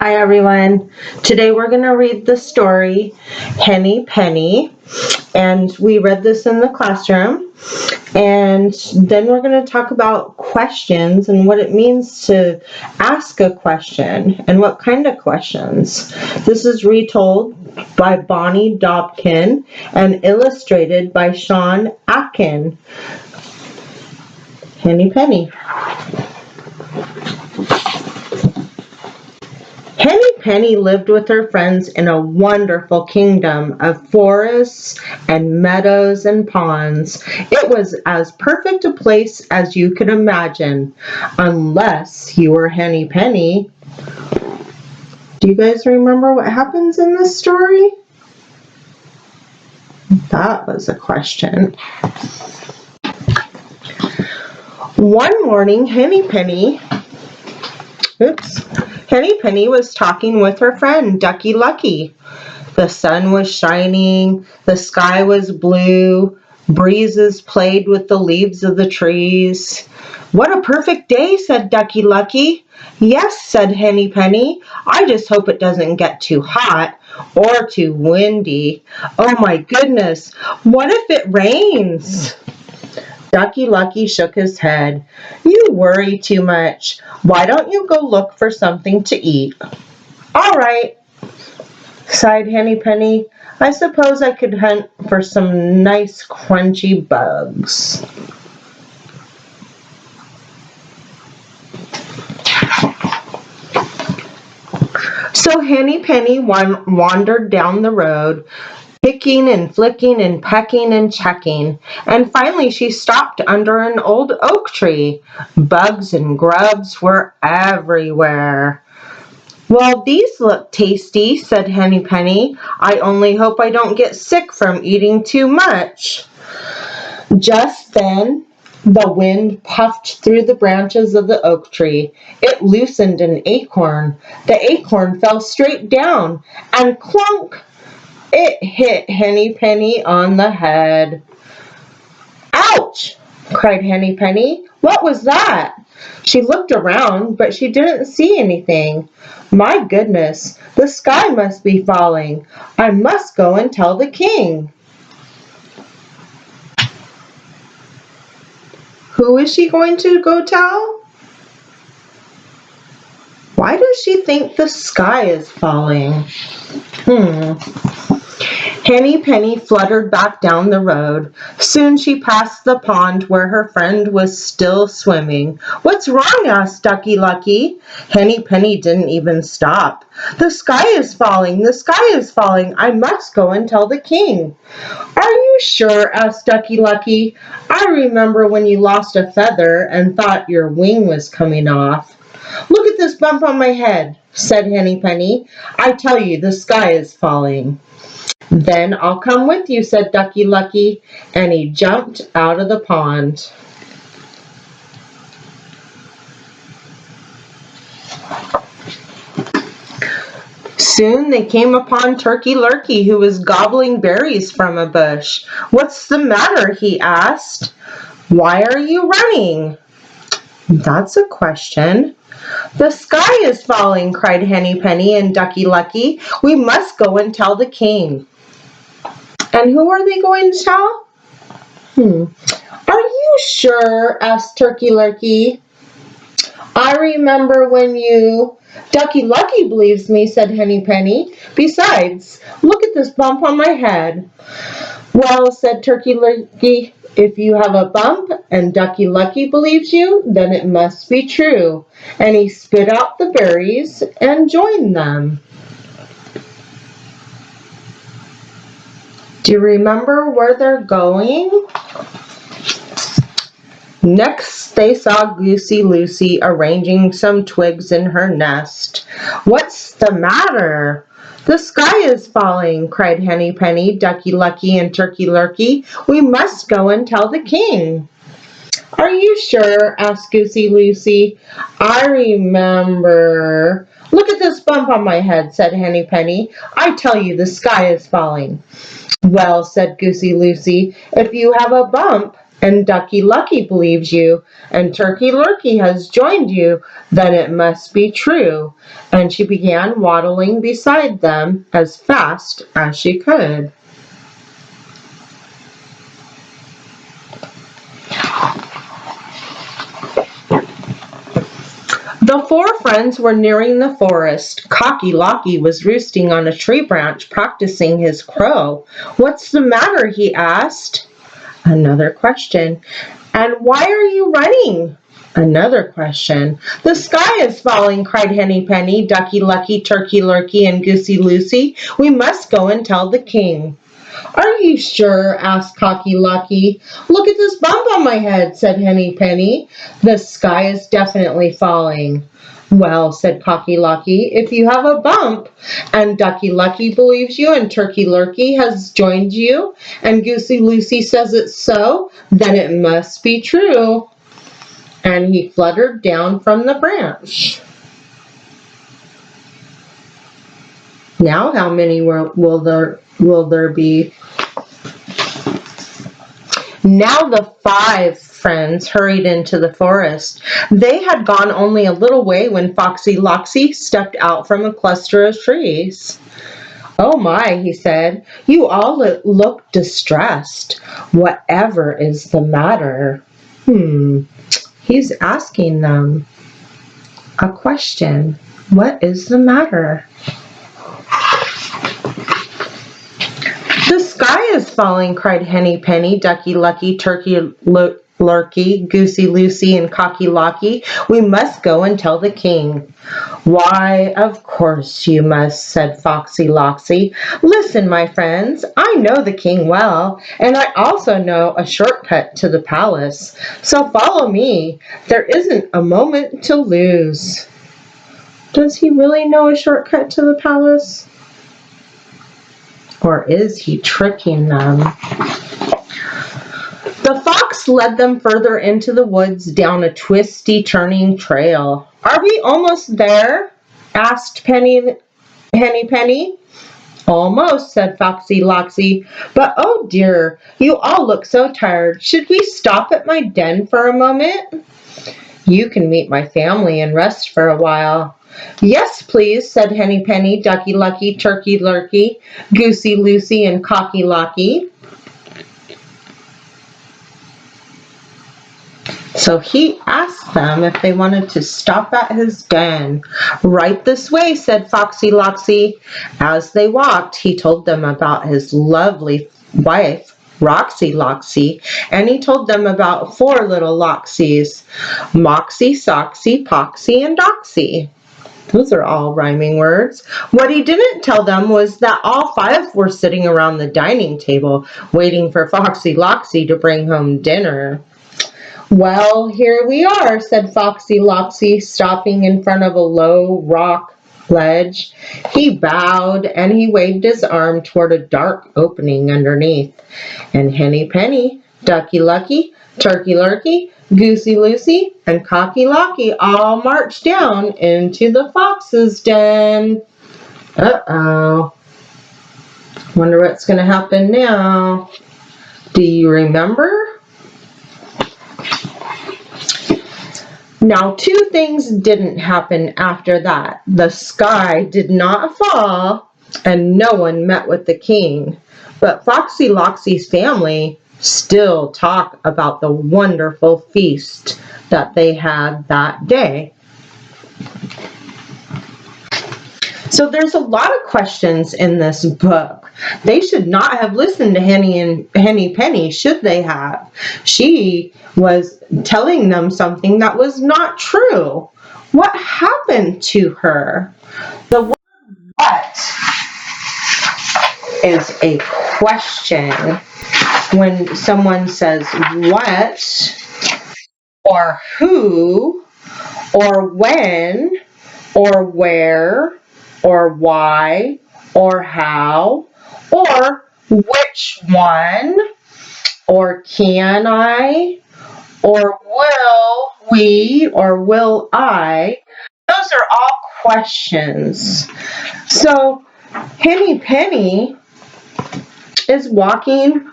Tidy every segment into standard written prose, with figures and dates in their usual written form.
Hi everyone. Today we're going to read the story Henny Penny, and we read this in the classroom. And then we're going to talk about questions and what it means to ask a question and what kind of questions. This is retold by Bonnie Dobkin and illustrated by Sean Atkin. Henny Penny. Henny Penny lived with her friends in a wonderful kingdom of forests and meadows and ponds. It was as perfect a place as you could imagine, unless you were Henny Penny. Do you guys remember what happens in this story? That was a question. One morning, Henny Penny was talking with her friend, Ducky Lucky. The sun was shining, the sky was blue, breezes played with the leaves of the trees. What a perfect day, said Ducky Lucky. Yes, said Henny Penny. I just hope it doesn't get too hot or too windy. Oh my goodness, what if it rains? Ducky Lucky shook his head. You worry too much. Why don't you go look for something to eat? All right, sighed Henny Penny. I suppose I could hunt for some nice crunchy bugs. So Henny Penny wandered down the road, picking and flicking and pecking and checking, and finally she stopped under an old oak tree. Bugs and grubs were everywhere. Well, these look tasty, said Henny Penny. I only hope I don't get sick from eating too much. Just then, the wind puffed through the branches of the oak tree. It loosened an acorn. The acorn fell straight down, and clunk! It hit Henny Penny on the head. Ouch! Cried Henny Penny. What was that? She looked around, but she didn't see anything. My goodness, the sky must be falling. I must go and tell the king. Who is she going to go tell? Why does she think the sky is falling? Henny Penny fluttered back down the road. Soon she passed the pond where her friend was still swimming. What's wrong? Asked Ducky Lucky. Henny Penny didn't even stop. The sky is falling. The sky is falling. I must go and tell the king. Are you sure? Asked Ducky Lucky. I remember when you lost a feather and thought your wing was coming off. Look at this bump on my head, said Henny Penny. I tell you, the sky is falling. Then I'll come with you, said Ducky Lucky, and he jumped out of the pond. Soon they came upon Turkey Lurkey, who was gobbling berries from a bush. What's the matter? He asked. Why are you running? That's a question. The sky is falling, cried Henny Penny and Ducky Lucky. We must go and tell the king. And who are they going to tell? Are you sure? Asked Turkey Lurkey. I remember when you... Ducky Lucky believes me, said Henny Penny. Besides, look at this bump on my head. Well, said Turkey Lurkey, if you have a bump and Ducky Lucky believes you, then it must be true. And he spit out the berries and joined them. Do you remember where they're going? Next, they saw Goosey Lucy arranging some twigs in her nest. What's the matter? The sky is falling, cried Henny Penny, Ducky Lucky, and Turkey Lurkey. We must go and tell the king. Are you sure? Asked Goosey Lucy. I remember. Look at this bump on my head, said Henny Penny. I tell you, the sky is falling. Well, said Goosey Lucy, if you have a bump and Ducky Lucky believes you, and Turkey Lurkey has joined you, then it must be true. And she began waddling beside them as fast as she could. The four friends were nearing the forest. Cocky Locky was roosting on a tree branch, practicing his crow. "What's the matter?" he asked. Another question. "And why are you running?" Another question. "The sky is falling," cried Henny Penny, Ducky Lucky, Turkey Lurkey, and Goosey Lucy. "We must go and tell the king." "Are you sure?" asked Cocky Lucky. "Look at this bump on my head," said Henny Penny. "The sky is definitely falling." "Well," said Cocky Lucky, "if you have a bump, and Ducky Lucky believes you, and Turkey Lurkey has joined you, and Goosey Lucy says it's so, then it must be true." And he fluttered down from the branch. Now how many will there be? Now the five friends hurried into the forest. They had gone only a little way when Foxy Loxy stepped out from a cluster of trees. "Oh my," he said, "you all look distressed. Whatever is the matter?" He's asking them a question. What is the matter? "The sky is falling," cried Henny Penny, Ducky Lucky, Turkey Lurkey, Goosey Lucy, and Cocky Locky. "We must go and tell the king." "Why, of course you must," said Foxy Loxy. "Listen, my friends, I know the king well, and I also know a shortcut to the palace. So follow me. There isn't a moment to lose." Does he really know a shortcut to the palace? Or is he tricking them? The fox led them further into the woods down a twisty, turning trail. "Are we almost there?" asked Henny Penny. "Almost," said Foxy Loxy. "But oh dear, you all look so tired. Should we stop at my den for a moment?" "You can meet my family and rest for a while." "Yes, please," said Henny Penny, Ducky Lucky, Turkey Lurkey, Goosey Lucy, and Cocky Locky. So he asked them if they wanted to stop at his den. "Right this way," said Foxy Loxy. As they walked, he told them about his lovely wife, Roxy Loxy, and he told them about four little Loxies, Moxie, Soxy, Poxy, and Doxy. Those are all rhyming words. What he didn't tell them was that all five were sitting around the dining table, waiting for Foxy Loxy to bring home dinner. "Well, here we are," said Foxy Loxy, stopping in front of a low rock ledge. He bowed and he waved his arm toward a dark opening underneath. And Henny Penny, Ducky Lucky, Turkey Lurkey, Goosey Lucy, and Cocky Locky all marched down into the fox's den. Uh-oh. Wonder what's going to happen now. Do you remember? Now, two things didn't happen after that. The sky did not fall, and no one met with the king. But Foxy Loxy's family still talk about the wonderful feast that they had that day. So there's a lot of questions in this book. They should not have listened to Henny Penny, should they have? She was telling them something that was not true. What happened to her? The word "what" is a question. When someone says what, or who, or when, or where, or why, or how, or which one, or can I, or will we, or will I. Those are all questions. So Henny Penny is walking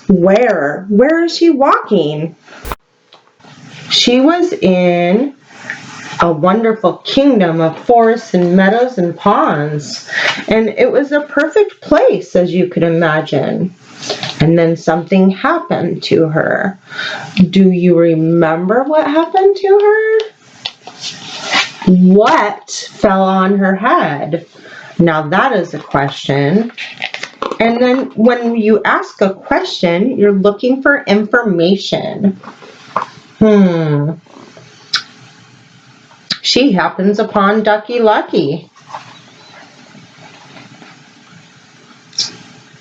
Where? Where is she walking? She was in a wonderful kingdom of forests and meadows and ponds. And it was a perfect place, as you could imagine. And then something happened to her. Do you remember what happened to her? What fell on her head? Now that is a question. And then when you ask a question, you're looking for information. She happens upon Ducky Lucky.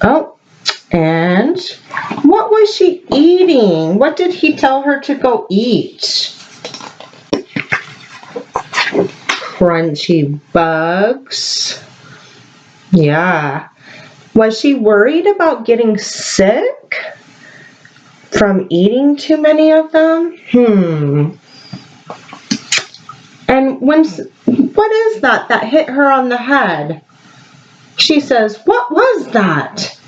Oh, and what was she eating? What did he tell her to go eat? Crunchy bugs. Yeah. Was she worried about getting sick from eating too many of them? And what is that hit her on the head? She says, what was that?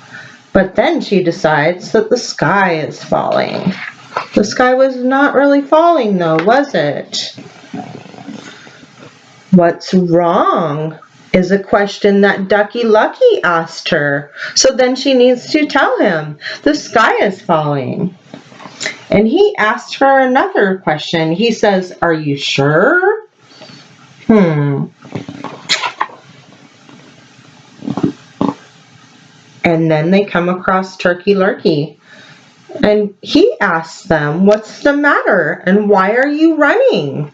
But then she decides that the sky is falling. The sky was not really falling though, was it? What's wrong? Is a question that Ducky Lucky asked her. So then she needs to tell him the sky is falling. And he asked her another question. He says, are you sure? And then they come across Turkey Lurkey. And he asks them, what's the matter? And why are you running?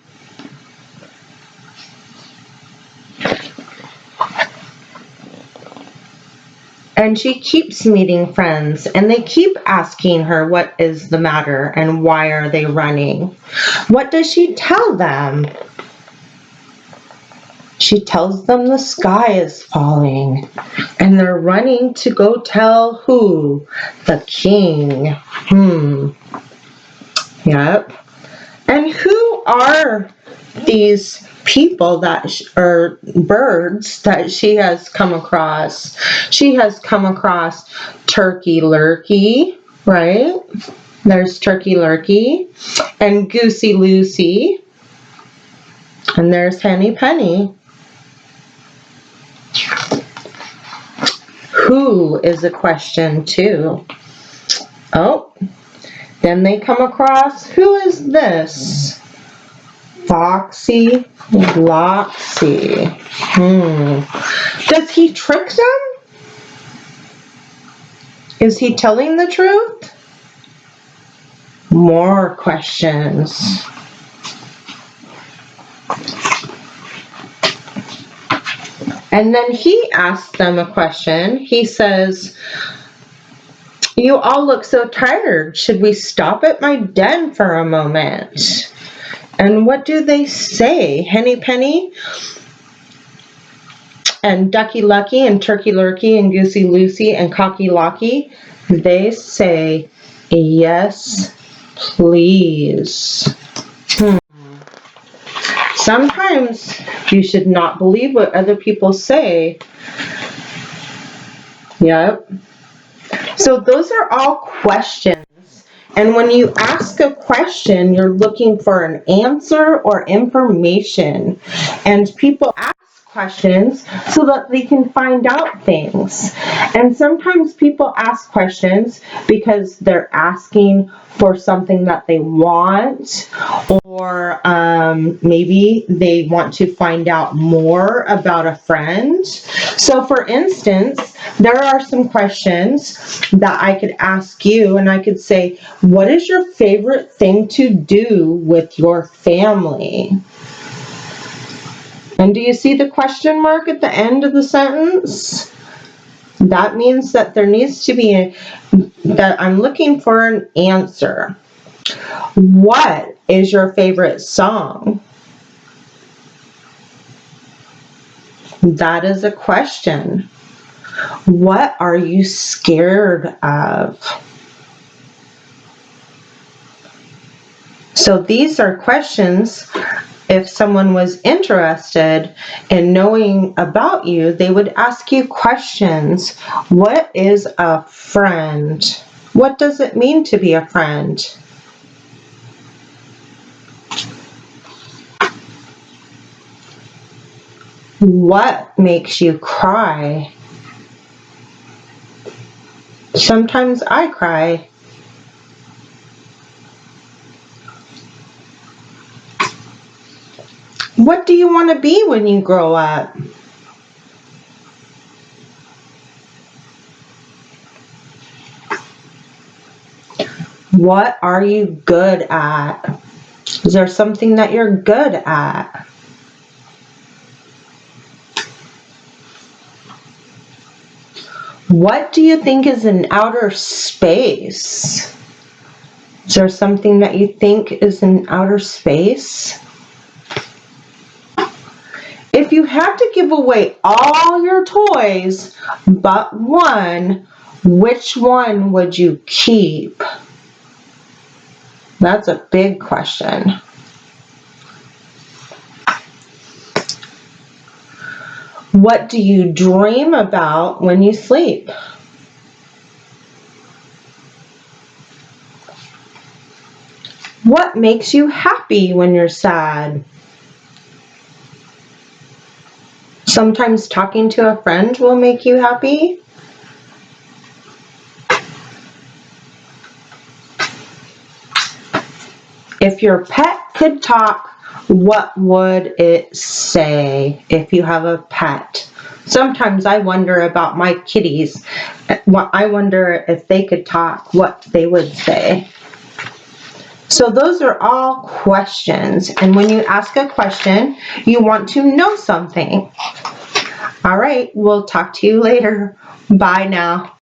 And she keeps meeting friends, and they keep asking her what is the matter and why are they running. What does she tell them? She tells them the sky is falling, and they're running to go tell who? The king. Yep. And who are these people that are birds that she has come across? She has come across Turkey Lurkey, right? There's Turkey Lurkey and Goosey Lucy, and there's Henny Penny. Who is a question too? Oh, then they come across, who is this? Foxy Loxy. Does he trick them? Is he telling the truth? More questions. And then he asks them a question. He says, you all look so tired. Should we stop at my den for a moment? And what do they say? Henny Penny and Ducky Lucky and Turkey Lurkey and Goosey Lucy and Cocky Locky, they say, yes, please. Sometimes you should not believe what other people say. Yep. So those are all questions. And when you ask a question, you're looking for an answer or information. And people ask questions so that they can find out things. And sometimes people ask questions because they're asking for something that they want, or maybe they want to find out more about a friend. So for instance, there are some questions that I could ask you, and I could say, what is your favorite thing to do with your family? And do you see the question mark at the end of the sentence? That means that there needs to be that I'm looking for an answer. What is your favorite song? That is a question. What are you scared of? So these are questions. If someone was interested in knowing about you, they would ask you questions. What is a friend? What does it mean to be a friend? What makes you cry? Sometimes I cry. What do you want to be when you grow up? What are you good at? Is there something that you're good at? What do you think is in outer space? Is there something that you think is in outer space? If you had to give away all your toys but one, which one would you keep? That's a big question. What do you dream about when you sleep? What makes you happy when you're sad? Sometimes talking to a friend will make you happy. If your pet could talk, what would it say if you have a pet? Sometimes I wonder about my kitties. I wonder if they could talk, what they would say. So those are all questions. And when you ask a question, you want to know something. All right, we'll talk to you later. Bye now.